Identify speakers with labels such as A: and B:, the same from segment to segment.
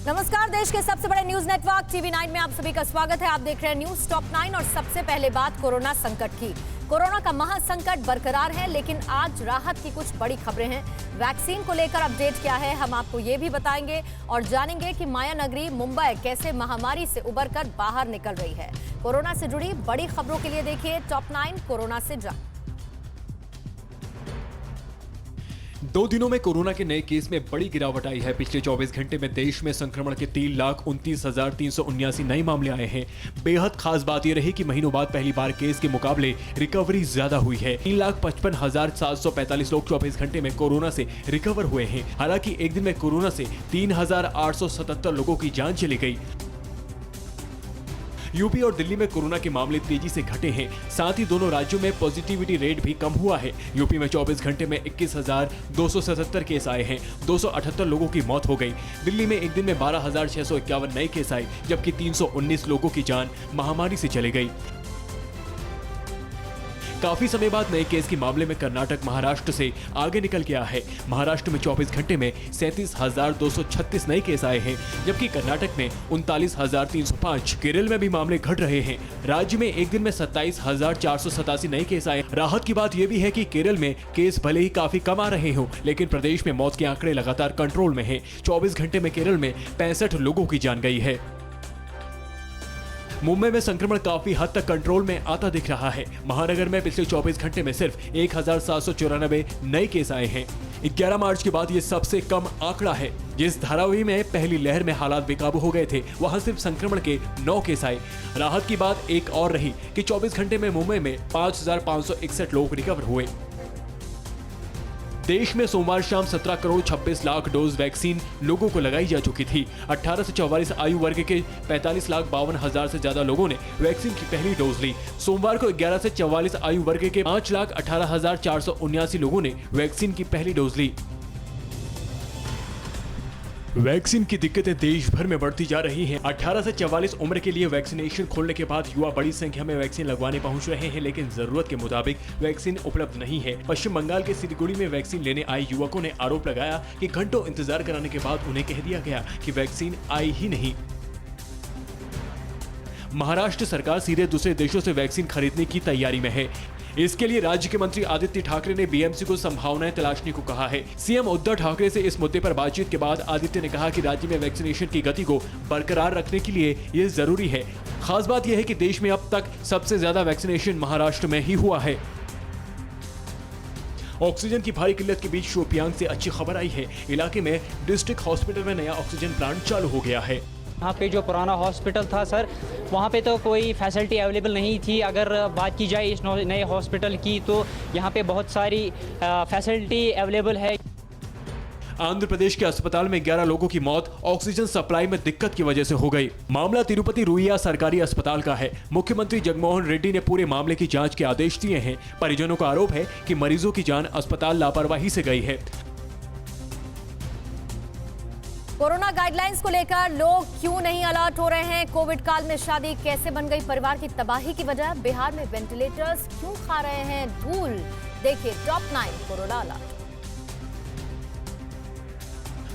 A: नमस्कार, देश के सबसे बड़े न्यूज नेटवर्क टीवी 9 में आप सभी का स्वागत है। आप देख रहे हैं न्यूज टॉप 9 और सबसे पहले बात कोरोना संकट की। कोरोना का महासंकट बरकरार है, लेकिन आज राहत की कुछ बड़ी खबरें हैं। वैक्सीन को लेकर अपडेट क्या है, हम आपको ये भी बताएंगे और जानेंगे कि माया नगरी मुंबई कैसे महामारी से उबरकर बाहर निकल रही है। कोरोना से जुड़ी बड़ी खबरों के लिए देखिए टॉप 9 कोरोना से जान।
B: 2 दिनों में कोरोना के नए केस में बड़ी गिरावट आई है। पिछले 24 घंटे में देश में संक्रमण के 3,29,379 नए मामले आए हैं। बेहद खास बात यह रही कि महीनों बाद पहली बार केस के मुकाबले रिकवरी ज्यादा हुई है। 3,55,745 लोग 24 घंटे में कोरोना से रिकवर हुए हैं। हालांकि एक दिन में कोरोना से 3,877 लोगों की जान चली गई। यूपी और दिल्ली में कोरोना के मामले तेजी से घटे हैं। साथ ही दोनों राज्यों में पॉजिटिविटी रेट भी कम हुआ है। यूपी में 24 घंटे में 21,277 केस आए हैं। 278 लोगों की मौत हो गई। दिल्ली में एक दिन में 12,651 नए केस आए, जबकि 319 लोगों की जान महामारी से चली गई। काफी समय बाद नए केस के मामले में कर्नाटक महाराष्ट्र से आगे निकल गया है। महाराष्ट्र में 24 घंटे में 37,236 नए केस आए हैं, जबकि कर्नाटक में 39,305। केरल में भी मामले घट रहे हैं। राज्य में एक दिन में 27,487 नए केस आए। राहत की बात यह भी है कि केरल में केस भले ही काफी कम आ रहे हों, लेकिन प्रदेश में मौत के आंकड़े लगातार कंट्रोल में हैं। 24 घंटे में केरल में 65 लोगों की जान गई है। मुंबई में संक्रमण काफी हद तक कंट्रोल में आता दिख रहा है। महानगर में पिछले 24 घंटे में सिर्फ 1,794 नए केस आए हैं। 11 मार्च के बाद ये सबसे कम आंकड़ा है। जिस धारावी में पहली लहर में हालात बेकाबू हो गए थे, वहां सिर्फ संक्रमण के 9 केस आए। राहत की बात एक और रही कि 24 घंटे में मुंबई में 5,561 लोग रिकवर हुए। देश में सोमवार शाम 17 करोड़ 26 लाख डोज वैक्सीन लोगों को लगाई जा चुकी थी। 18 से 44 आयु वर्ग के 45,52,000 से ज्यादा लोगों ने वैक्सीन की पहली डोज ली। सोमवार को 11 से 44 आयु वर्ग के 5,18,479 लोगों ने वैक्सीन की पहली डोज ली। वैक्सीन की दिक्कतें देश भर में बढ़ती जा रही हैं। 18 से 44 उम्र के लिए वैक्सीनेशन खोलने के बाद युवा बड़ी संख्या में वैक्सीन लगवाने पहुंच रहे हैं, लेकिन जरूरत के मुताबिक वैक्सीन उपलब्ध नहीं है। पश्चिम बंगाल के सिलीगुड़ी में वैक्सीन लेने आए युवकों ने आरोप लगाया कि घंटों इंतजार कराने के बाद उन्हें कह दिया गया कि वैक्सीन आई ही नहीं। महाराष्ट्र सरकार सीधे दूसरे देशों से वैक्सीन खरीदने की तैयारी में है। इसके लिए राज्य के मंत्री आदित्य ठाकरे ने बीएमसी को संभावनाएं तलाशने को कहा है। सीएम उद्धव ठाकरे से इस मुद्दे पर बातचीत के बाद आदित्य ने कहा कि राज्य में वैक्सीनेशन की गति को बरकरार रखने के लिए ये जरूरी है। खास बात यह है कि देश में अब तक सबसे ज्यादा वैक्सीनेशन महाराष्ट्र में ही हुआ है। ऑक्सीजन की भारी किल्लत के बीच शोपियां से अच्छी खबर आई है। इलाके में डिस्ट्रिक्ट हॉस्पिटल में नया ऑक्सीजन प्लांट चालू हो गया है।
C: यहाँ पे जो पुराना हॉस्पिटल था सर, वहाँ पे तो कोई फैसिलिटी अवेलेबल नहीं थी। अगर बात की जाए इस नए हॉस्पिटल की, तो यहाँ पे बहुत सारी फैसिलिटी अवेलेबल है।
B: आंध्र प्रदेश के अस्पताल में 11 लोगों की मौत ऑक्सीजन सप्लाई में दिक्कत की वजह से हो गई। मामला तिरुपति रुइया सरकारी अस्पताल का है। मुख्यमंत्री जगनमोहन रेड्डी ने पूरे मामले की जांच के आदेश दिए हैं। परिजनों का आरोप है कि मरीजों की जान अस्पताल लापरवाही से गई है।
A: कोरोना गाइडलाइंस को लेकर लोग क्यों नहीं अलर्ट हो रहे हैं? कोविड काल में शादी कैसे बन गई परिवार की तबाही की वजह? बिहार में वेंटिलेटर्स क्यों खा रहे हैं धूल? देखिए टॉप 9 कोरोना अलर्ट।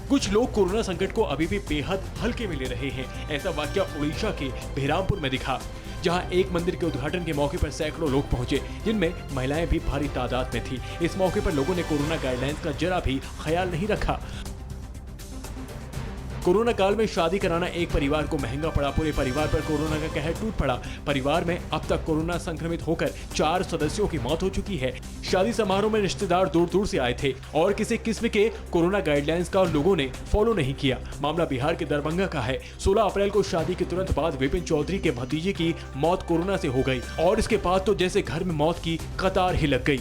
B: कुछ लोग कोरोना संकट को अभी भी बेहद हल्के में ले रहे हैं। ऐसा वाकया उड़ीसा के बेहरामपुर में दिखा, जहां एक मंदिर के उद्घाटन के मौके पर सैकड़ों लोग पहुंचे, जिनमें महिलाएं भी भारी तादाद में थी। इस मौके पर लोगों ने कोरोना गाइडलाइंस का जरा भी ख्याल नहीं रखा। कोरोना काल में शादी कराना एक परिवार को महंगा पड़ा। पूरे परिवार पर कोरोना का कहर टूट पड़ा। परिवार में अब तक कोरोना संक्रमित होकर 4 सदस्यों की मौत हो चुकी है। शादी समारोह में रिश्तेदार दूर दूर से आए थे और किसी किस्म के कोरोना गाइडलाइंस का लोगों ने फॉलो नहीं किया। मामला बिहार के दरभंगा का है। 16 अप्रैल को शादी के तुरंत बाद विपिन चौधरी के भतीजे की मौत कोरोना से हो गई और इसके बाद तो जैसे घर में मौत की कतार ही लग गई।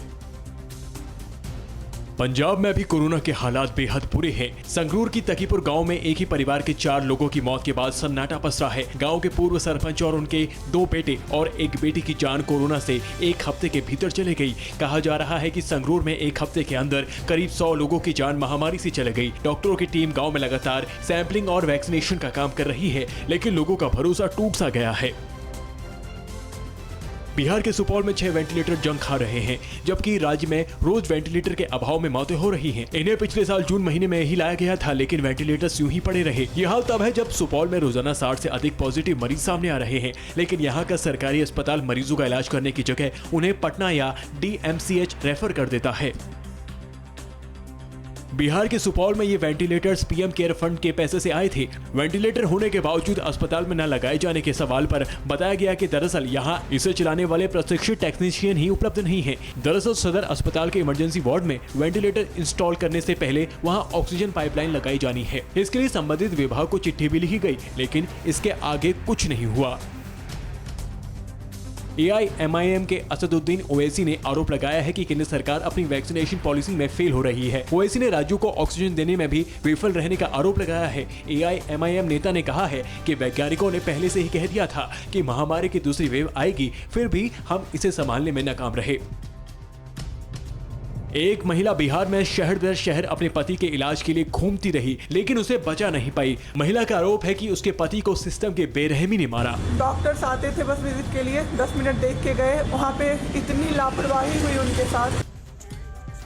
B: पंजाब में भी कोरोना के हालात बेहद बुरे हैं। संगरूर की तकीपुर गांव में एक ही परिवार के 4 लोगों की मौत के बाद सन्नाटा पसरा है। गांव के पूर्व सरपंच और उनके 2 बेटे और एक बेटी की जान कोरोना से 1 हफ्ते के भीतर चले गई। कहा जा रहा है कि संगरूर में 1 हफ्ते के अंदर करीब 100 लोगों की जान महामारी से चले गई। डॉक्टरों की टीम गाँव में लगातार सैंपलिंग और वैक्सीनेशन का काम कर रही है, लेकिन लोगों का भरोसा टूट सा गया है। बिहार के सुपौल में 6 वेंटिलेटर जंग खा रहे हैं, जबकि राज्य में रोज वेंटिलेटर के अभाव में मौतें हो रही हैं। इन्हें पिछले साल जून महीने में ही लाया गया था, लेकिन वेंटिलेटर्स यूं ही पड़े रहे। ये हाल तब है जब सुपौल में रोजाना 60 से अधिक पॉजिटिव मरीज सामने आ रहे हैं, लेकिन यहाँ का सरकारी अस्पताल मरीजों का इलाज करने की जगह उन्हें पटना या DMCH रेफर कर देता है। बिहार के सुपौल में ये वेंटिलेटर्स PM केयर फंड के पैसे से आए थे। वेंटिलेटर होने के बावजूद अस्पताल में न लगाए जाने के सवाल पर बताया गया कि दरअसल यहाँ इसे चलाने वाले प्रशिक्षित टेक्नीशियन ही उपलब्ध नहीं हैं। दरअसल सदर अस्पताल के इमरजेंसी वार्ड में वेंटिलेटर इंस्टॉल करने से पहले वहाँ ऑक्सीजन पाइपलाइन लगाई जानी है। इसके लिए संबंधित विभाग को चिट्ठी भी लिखी गई, लेकिन इसके आगे कुछ नहीं हुआ। AIMIM के असदुद्दीन ओवैसी ने आरोप लगाया है कि केंद्र सरकार अपनी वैक्सीनेशन पॉलिसी में फेल हो रही है। ओवैसी ने राज्यों को ऑक्सीजन देने में भी विफल रहने का आरोप लगाया है। AIMIM नेता ने कहा है कि वैज्ञानिकों ने पहले से ही कह दिया था कि महामारी की दूसरी वेव आएगी, फिर भी हम इसे संभालने में नाकाम रहे। एक महिला बिहार में शहर दर शहर अपने पति के इलाज के लिए घूमती रही, लेकिन उसे बचा नहीं पाई। महिला का आरोप है कि उसके पति को सिस्टम के बेरहमी ने मारा।
D: डॉक्टर्स आते थे बस विजिट के लिए, 10 मिनट देख के गए। वहाँ पे इतनी लापरवाही हुई उनके साथ।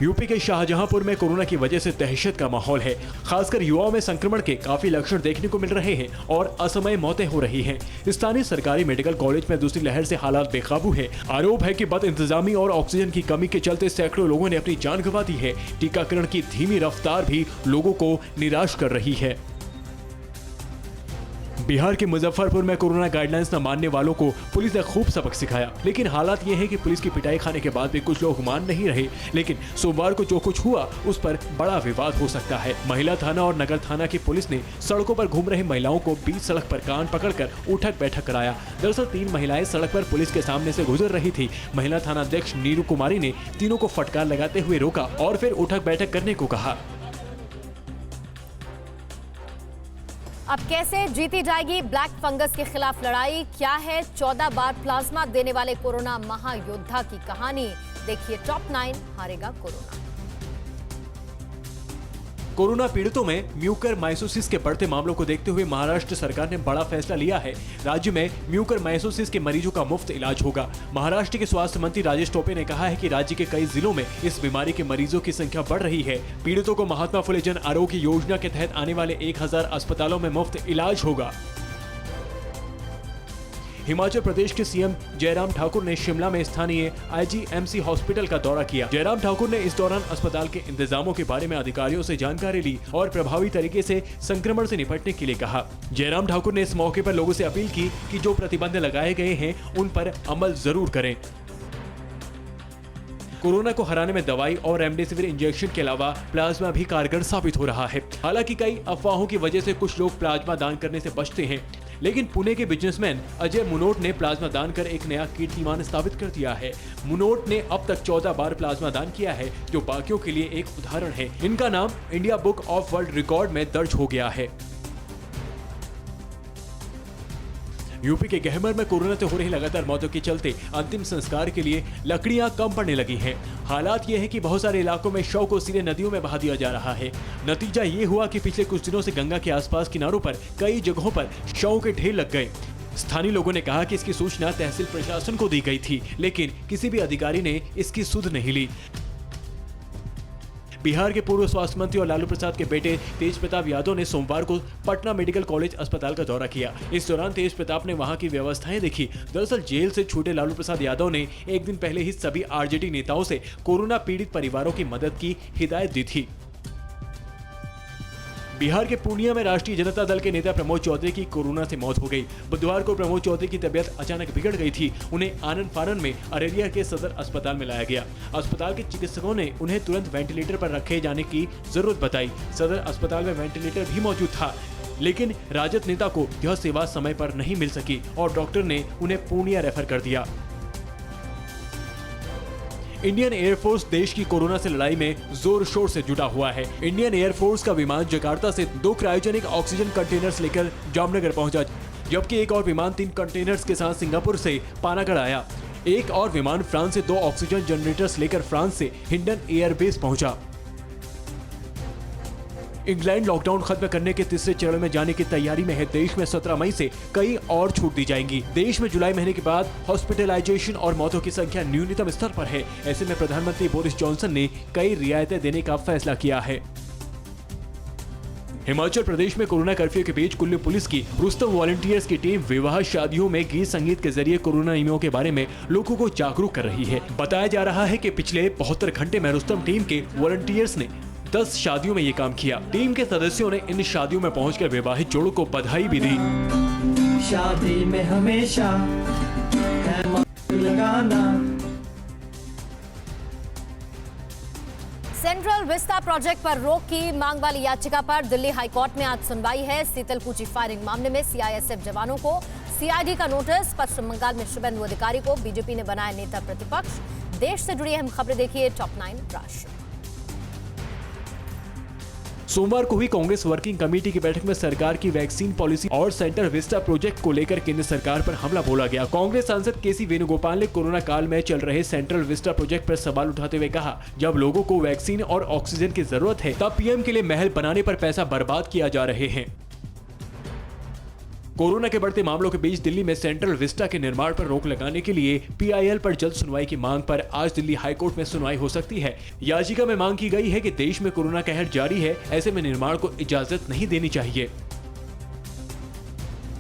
B: यूपी के शाहजहांपुर में कोरोना की वजह से दहशत का माहौल है। खासकर युवाओं में संक्रमण के काफी लक्षण देखने को मिल रहे हैं और असमय मौतें हो रही हैं। स्थानीय सरकारी मेडिकल कॉलेज में दूसरी लहर से हालात बेकाबू है। आरोप है कि बद इंतजामी और ऑक्सीजन की कमी के चलते सैकड़ों लोगों ने अपनी जान गंवा दी है। टीकाकरण की धीमी रफ्तार भी लोगों को निराश कर रही है। बिहार के मुजफ्फरपुर में कोरोना गाइडलाइंस न मानने वालों को पुलिस ने खूब सबक सिखाया, लेकिन हालात ये है कि पुलिस की पिटाई खाने के बाद भी कुछ लोग मान नहीं रहे। लेकिन सोमवार को जो कुछ हुआ उस पर बड़ा विवाद हो सकता है। महिला थाना और नगर थाना की पुलिस ने सड़कों पर घूम रही महिलाओं को बीच सड़क पर कान पकड़कर उठक बैठक कराया। दरअसल 3 महिलाएं सड़क पर पुलिस के सामने से गुजर रही थी। महिला थाना अध्यक्ष नीरू कुमारी ने तीनों को फटकार लगाते हुए रोका और फिर उठक बैठक करने को कहा।
A: अब कैसे जीती जाएगी ब्लैक फंगस के खिलाफ लड़ाई? क्या है 14 बार प्लाज्मा देने वाले कोरोना महायोद्धा की कहानी? देखिए टॉप 9 हारेगा कोरोना।
B: कोरोना पीड़ितों में म्यूकरमाइकोसिस के बढ़ते मामलों को देखते हुए महाराष्ट्र सरकार ने बड़ा फैसला लिया है। राज्य में म्यूकरमाइकोसिस के मरीजों का मुफ्त इलाज होगा। महाराष्ट्र के स्वास्थ्य मंत्री राजेश टोपे ने कहा है कि राज्य के कई जिलों में इस बीमारी के मरीजों की संख्या बढ़ रही है। पीड़ितों को महात्मा फुले जन आरोग्य योजना के तहत आने वाले 1000 अस्पतालों में मुफ्त इलाज होगा। हिमाचल प्रदेश के CM जयराम ठाकुर ने शिमला में स्थानीय IGMC हॉस्पिटल का दौरा किया। जयराम ठाकुर ने इस दौरान अस्पताल के इंतजामों के बारे में अधिकारियों से जानकारी ली और प्रभावी तरीके से संक्रमण से निपटने के लिए कहा। जयराम ठाकुर ने इस मौके पर लोगों से अपील की कि जो प्रतिबंध लगाए गए हैं उन पर अमल जरूर करें। कोरोना को हराने में दवाई और रेमडेसिविर इंजेक्शन के अलावा प्लाज्मा भी कारगर साबित हो रहा है। हालांकि कई अफवाहों की वजह से कुछ लोग प्लाज्मा दान करने से बचते हैं, लेकिन पुणे के बिजनेसमैन अजय मुनोट ने प्लाज्मा दान कर एक नया कीर्तिमान स्थापित कर दिया है। मुनोट ने अब तक 14 बार प्लाज्मा दान किया है, जो बाकियों के लिए एक उदाहरण है। इनका नाम India book of world record में दर्ज हो गया है। यूपी के गहमर में कोरोना से हो रही लगातार मौतों के चलते अंतिम संस्कार के लिए लकड़ियां कम पड़ने लगी हैं। हालात ये है कि बहुत सारे इलाकों में शव को सीधे नदियों में बहा दिया जा रहा है। नतीजा ये हुआ कि पिछले कुछ दिनों से गंगा के आसपास किनारों पर कई जगहों पर शवों के ढेर लग गए। स्थानीय लोगों ने कहा कि इसकी सूचना तहसील प्रशासन को दी गई थी, लेकिन किसी भी अधिकारी ने इसकी सुध नहीं ली। बिहार के पूर्व स्वास्थ्य मंत्री और लालू प्रसाद के बेटे तेज प्रताप यादव ने सोमवार को पटना मेडिकल कॉलेज अस्पताल का दौरा किया। इस दौरान तेज प्रताप ने वहां की व्यवस्थाएं देखी। दरअसल जेल से छूटे लालू प्रसाद यादव ने एक दिन पहले ही सभी RJD नेताओं से कोरोना पीड़ित परिवारों की मदद की हिदायत दी थी। बिहार के पूर्णिया में राष्ट्रीय जनता दल के नेता प्रमोद चौधरी की कोरोना से मौत हो गई। बुधवार को प्रमोद चौधरी की तबीयत अचानक बिगड़ गई थी। उन्हें आनंद फानन में अररिया के सदर अस्पताल में लाया गया। अस्पताल के चिकित्सकों ने उन्हें तुरंत वेंटिलेटर पर रखे जाने की जरूरत बताई। सदर अस्पताल में वेंटिलेटर भी मौजूद था, लेकिन राजद नेता को यह सेवा समय पर नहीं मिल सकी और डॉक्टर ने उन्हें पूर्णिया रेफर कर दिया। इंडियन एयरफोर्स देश की कोरोना से लड़ाई में जोर शोर से जुटा हुआ है। इंडियन एयरफोर्स का विमान जकार्ता से 2 क्रायोजेनिक ऑक्सीजन कंटेनर्स लेकर जामनगर पहुंचा, जबकि एक और विमान 3 कंटेनर्स के साथ सिंगापुर से पानागढ़ आया। एक और विमान फ्रांस से 2 ऑक्सीजन जनरेटर्स लेकर फ्रांस से हिंडन एयरबेस पहुंचा। इंग्लैंड लॉकडाउन खत्म करने के तीसरे चरण में जाने की तैयारी में है। देश में 17 मई से कई और छूट दी जाएंगी। देश में जुलाई महीने के बाद हॉस्पिटलाइजेशन और मौतों की संख्या न्यूनतम स्तर पर है। ऐसे में प्रधानमंत्री बोरिस जॉनसन ने कई रियायतें देने का फैसला किया है। हिमाचल प्रदेश में कोरोना कर्फ्यू के बीच कुल्लू पुलिस की रुस्तम वॉलंटियर्स की टीम विवाह शादियों में गीत संगीत के जरिए कोरोना नियमों के बारे में लोगों को जागरूक कर रही है। बताया जा रहा है कि पिछले 72 घंटे में रुस्तम टीम के वॉलंटियर्स ने 10 शादियों में ये काम किया। टीम के सदस्यों ने इन शादियों में पहुंचकर विवाहित जोड़ों को बधाई भी दी।
E: शादी में हमेशा है लगाना।
A: सेंट्रल विस्टा प्रोजेक्ट पर रोक की मांग वाली याचिका पर दिल्ली हाईकोर्ट में आज सुनवाई है। सीतलकुची फायरिंग मामले में सीआईएसएफ जवानों को सीआईडी का नोटिस। पश्चिम बंगाल में शुभेंदु अधिकारी को बीजेपी ने बनाया नेता प्रतिपक्ष। देश से जुड़ी अहम खबरें देखिए टॉप 9 राष्ट्र।
B: सोमवार को हुई कांग्रेस वर्किंग कमेटी की बैठक में सरकार की वैक्सीन पॉलिसी और सेंट्रल विस्टा प्रोजेक्ट को लेकर केंद्र सरकार पर हमला बोला गया। कांग्रेस सांसद केसी वेणुगोपाल ने कोरोना काल में चल रहे सेंट्रल विस्टा प्रोजेक्ट पर सवाल उठाते हुए कहा, जब लोगों को वैक्सीन और ऑक्सीजन की जरूरत है तब पीएम के लिए महल बनाने पर पैसा बर्बाद किया जा रहे हैं। कोरोना के बढ़ते मामलों के बीच दिल्ली में सेंट्रल विस्टा के निर्माण पर रोक लगाने के लिए पीआईएल पर जल्द सुनवाई की मांग पर आज दिल्ली हाईकोर्ट में सुनवाई हो सकती है। याचिका में मांग की गई है कि देश में कोरोना कहर जारी है, ऐसे में निर्माण को इजाजत नहीं देनी चाहिए।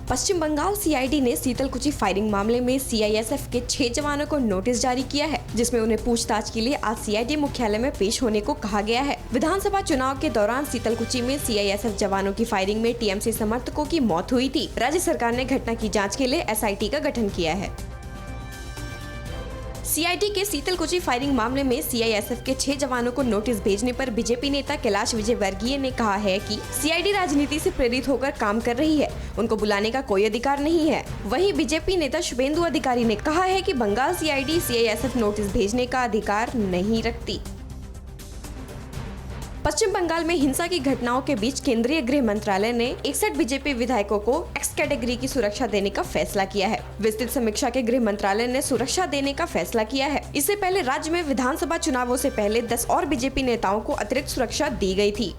F: पश्चिम बंगाल सीआईडी ने सीतलकुची फायरिंग मामले में सीआईएसएफ के 6 जवानों को नोटिस जारी किया है, जिसमें उन्हें पूछताछ के लिए आज सीआईडी मुख्यालय में पेश होने को कहा गया है। विधानसभा चुनाव के दौरान सीतलकुची में सीआईएसएफ जवानों की फायरिंग में टीएमसी समर्थकों की मौत हुई थी। राज्य सरकार ने घटना की जाँच के लिए एसआईटी का गठन किया है। सीआईडी के सीतलकुची फायरिंग मामले में सीआईएसएफ के 6 जवानों को नोटिस भेजने पर बीजेपी नेता कैलाश विजयवर्गीय ने कहा है कि सीआईडी राजनीति से प्रेरित होकर काम कर रही है, उनको बुलाने का कोई अधिकार नहीं है। वहीं बीजेपी नेता शुभेंदु अधिकारी ने कहा है कि बंगाल सीआईडी सीआईएसएफ नोटिस भेजने का अधिकार नहीं रखती। पश्चिम बंगाल में हिंसा की घटनाओं के बीच केंद्रीय गृह मंत्रालय ने 61 बीजेपी विधायकों को एक्स कैटेगरी की सुरक्षा देने का फैसला किया है। विस्तृत समीक्षा के गृह मंत्रालय ने सुरक्षा देने का फैसला किया है। इससे पहले राज्य में विधानसभा चुनावों से पहले 10 और बीजेपी नेताओं को अतिरिक्त सुरक्षा दी गई थी।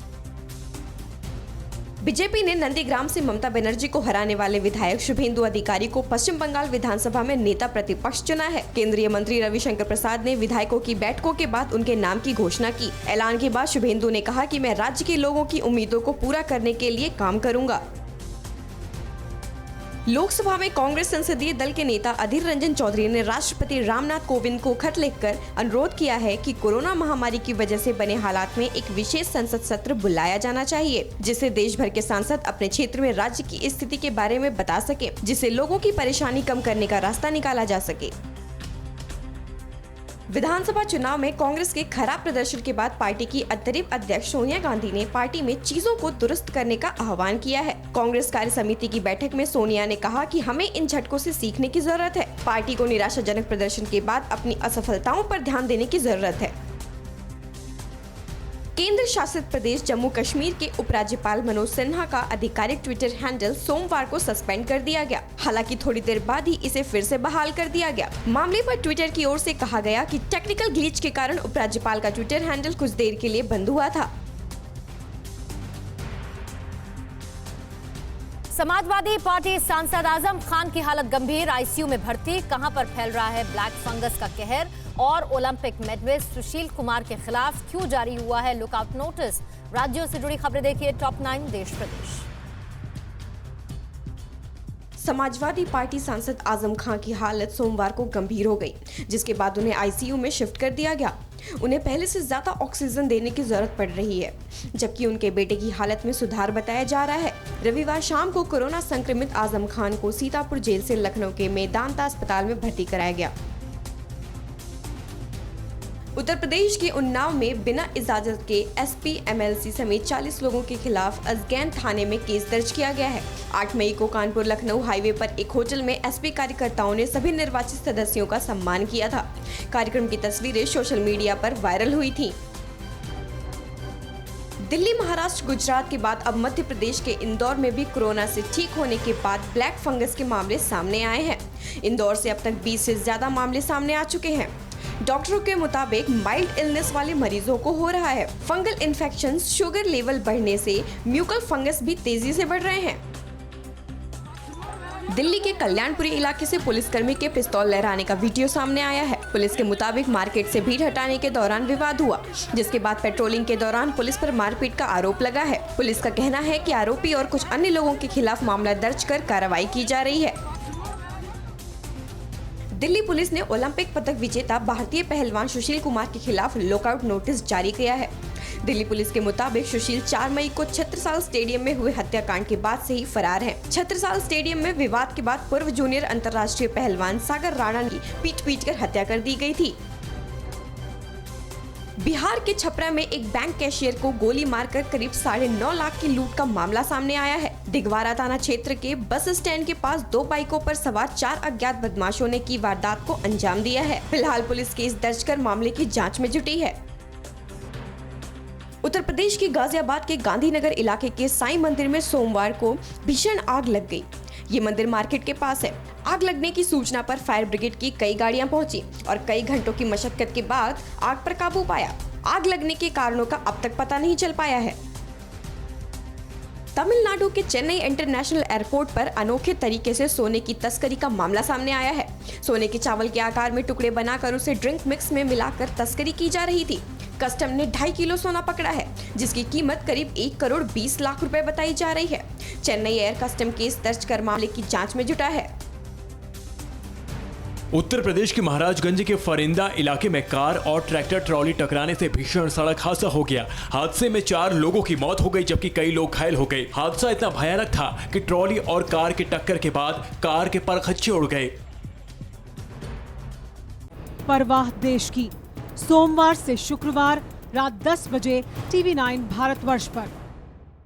F: बीजेपी ने नंदीग्राम से ममता बनर्जी को हराने वाले विधायक शुभेंदु अधिकारी को पश्चिम बंगाल विधानसभा में नेता प्रतिपक्ष चुना है। केंद्रीय मंत्री रविशंकर प्रसाद ने विधायकों की बैठकों के बाद उनके नाम की घोषणा की। ऐलान के बाद शुभेंदु ने कहा कि मैं राज्य के लोगों की उम्मीदों को पूरा करने के लिए काम करूंगा। लोकसभा में कांग्रेस संसदीय दल के नेता अधीर रंजन चौधरी ने राष्ट्रपति रामनाथ कोविंद को खत लिखकर अनुरोध किया है कि कोरोना महामारी की वजह से बने हालात में एक विशेष संसद सत्र बुलाया जाना चाहिए, जिससे देश भर के सांसद अपने क्षेत्र में राज्य की स्थिति के बारे में बता सके, जिससे लोगों की परेशानी कम करने का रास्ता निकाला जा सके। विधानसभा चुनाव में कांग्रेस के खराब प्रदर्शन के बाद पार्टी की अंतरिम अध्यक्ष सोनिया गांधी ने पार्टी में चीजों को दुरुस्त करने का आह्वान किया है। कांग्रेस कार्य समिति की बैठक में सोनिया ने कहा कि हमें इन झटकों से सीखने की जरूरत है। पार्टी को निराशाजनक प्रदर्शन के बाद अपनी असफलताओं पर ध्यान देने की जरूरत है। केंद्र शासित प्रदेश जम्मू कश्मीर के उपराज्यपाल मनोज सिन्हा का आधिकारिक ट्विटर हैंडल सोमवार को सस्पेंड कर दिया गया। हालांकि थोड़ी देर बाद ही इसे फिर से बहाल कर दिया गया। मामले पर ट्विटर की ओर से कहा गया कि टेक्निकल ग्लिच के कारण उपराज्यपाल का ट्विटर हैंडल कुछ देर के लिए बंद हुआ था।
A: समाजवादी पार्टी सांसद आजम खान की हालत गंभीर, आईसीयू में भर्ती। कहां पर फैल रहा है ब्लैक फंगस का कहर और ओलंपिक मेडलिस्ट सुशील कुमार के खिलाफ क्यों जारी हुआ है लुकआउट नोटिस। राज्यों से जुड़ी खबरें देखिए टॉप 9 देश प्रदेश।
F: समाजवादी पार्टी सांसद आजम खान की हालत सोमवार को गंभीर हो गई, जिसके बाद उन्हें आईसीयू में शिफ्ट कर दिया गया। उन्हें पहले से ज्यादा ऑक्सीजन देने की जरूरत पड़ रही है, जबकि उनके बेटे की हालत में सुधार बताया जा रहा है। रविवार शाम को कोरोना संक्रमित आजम खान को सीतापुर जेल से लखनऊ के मेदांता अस्पताल में भर्ती कराया गया। उत्तर प्रदेश के उन्नाव में बिना इजाजत के एसपी एमएलसी समेत 40 लोगों के खिलाफ अजगैन थाने में केस दर्ज किया गया है। 8 मई को कानपुर लखनऊ हाईवे पर एक होटल में एसपी कार्यकर्ताओं ने सभी निर्वाचित सदस्यों का सम्मान किया था। कार्यक्रम की तस्वीरें सोशल मीडिया पर वायरल हुई थी। दिल्ली, महाराष्ट्र, गुजरात के बाद अब मध्य प्रदेश के इंदौर में भी कोरोना से ठीक होने के बाद ब्लैक फंगस के मामले सामने आए हैं। इंदौर से अब तक 20 से ज्यादा मामले सामने आ चुके हैं। डॉक्टरों के मुताबिक माइल्ड इलनेस वाले मरीजों को हो रहा है। फंगल इन्फेक्शन, शुगर लेवल बढ़ने से म्यूकल फंगस भी तेजी से बढ़ रहे हैं। दिल्ली के कल्याणपुरी इलाके से पुलिसकर्मी के पिस्तौल लहराने का वीडियो सामने आया है। पुलिस के मुताबिक मार्केट से भीड़ हटाने के दौरान विवाद हुआ, जिसके बाद पेट्रोलिंग के दौरान पुलिस पर मारपीट का आरोप लगा है। पुलिस का कहना है कि आरोपी और कुछ अन्य लोगों के खिलाफ मामला दर्ज कर कार्रवाई की जा रही है। दिल्ली पुलिस ने ओलंपिक पदक विजेता भारतीय पहलवान सुशील कुमार के खिलाफ लुकआउट नोटिस जारी किया है। दिल्ली पुलिस के मुताबिक सुशील 4 मई को छत्रसाल स्टेडियम में हुए हत्याकांड के बाद से ही फरार हैं। छत्रसाल स्टेडियम में विवाद के बाद पूर्व जूनियर अंतर्राष्ट्रीय पहलवान सागर राणा की पीट कर हत्या कर दी गई थी। बिहार के छपरा में एक बैंक कैशियर को गोली मारकर करीब 9.5 लाख की लूट का मामला सामने आया है। दिगवारा थाना क्षेत्र के बस स्टैंड के पास 2 बाइकों पर सवार 4 अज्ञात बदमाशों ने की वारदात को अंजाम दिया है। फिलहाल पुलिस केस दर्ज कर मामले की जांच में जुटी है। उत्तर प्रदेश के गाजियाबाद के गांधीनगर इलाके के साईं मंदिर में सोमवार को भीषण आग लग गई। ये मंदिर मार्केट के पास है। आग लगने की सूचना पर फायर ब्रिगेड की कई गाड़ियां पहुंची और कई घंटों की मशक्कत के बाद आग पर काबू पाया। आग लगने के कारणों का अब तक पता नहीं चल पाया है। तमिलनाडु के चेन्नई इंटरनेशनल एयरपोर्ट पर अनोखे तरीके से सोने की तस्करी का मामला सामने आया है। सोने के चावल के आकार में टुकड़े बनाकर उसे ड्रिंक मिक्स में मिलाकर तस्करी की जा रही थी। कस्टम ने 2.5 किलो सोना पकड़ा है, जिसकी कीमत करीब 1 करोड़ 20 लाख रुपए बताई जा रही है। चेन्नई एयर कस्टम केस दर्ज कर मामले की जांच में जुटा है।
B: उत्तर प्रदेश के महाराजगंज के फरिंदा इलाके में कार और ट्रैक्टर ट्रॉली टकराने से भीषण सड़क हादसा हो गया। हादसे में 4 लोगों की मौत हो गई, जबकि कई लोग घायल हो गए। हादसा इतना भयानक था कि ट्रॉली और कार की टक्कर के बाद कार के परखच्चे उड़ गए।
G: परवाह देश की, सोमवार से शुक्रवार रात 10 बजे TV9 भारतवर्ष पर।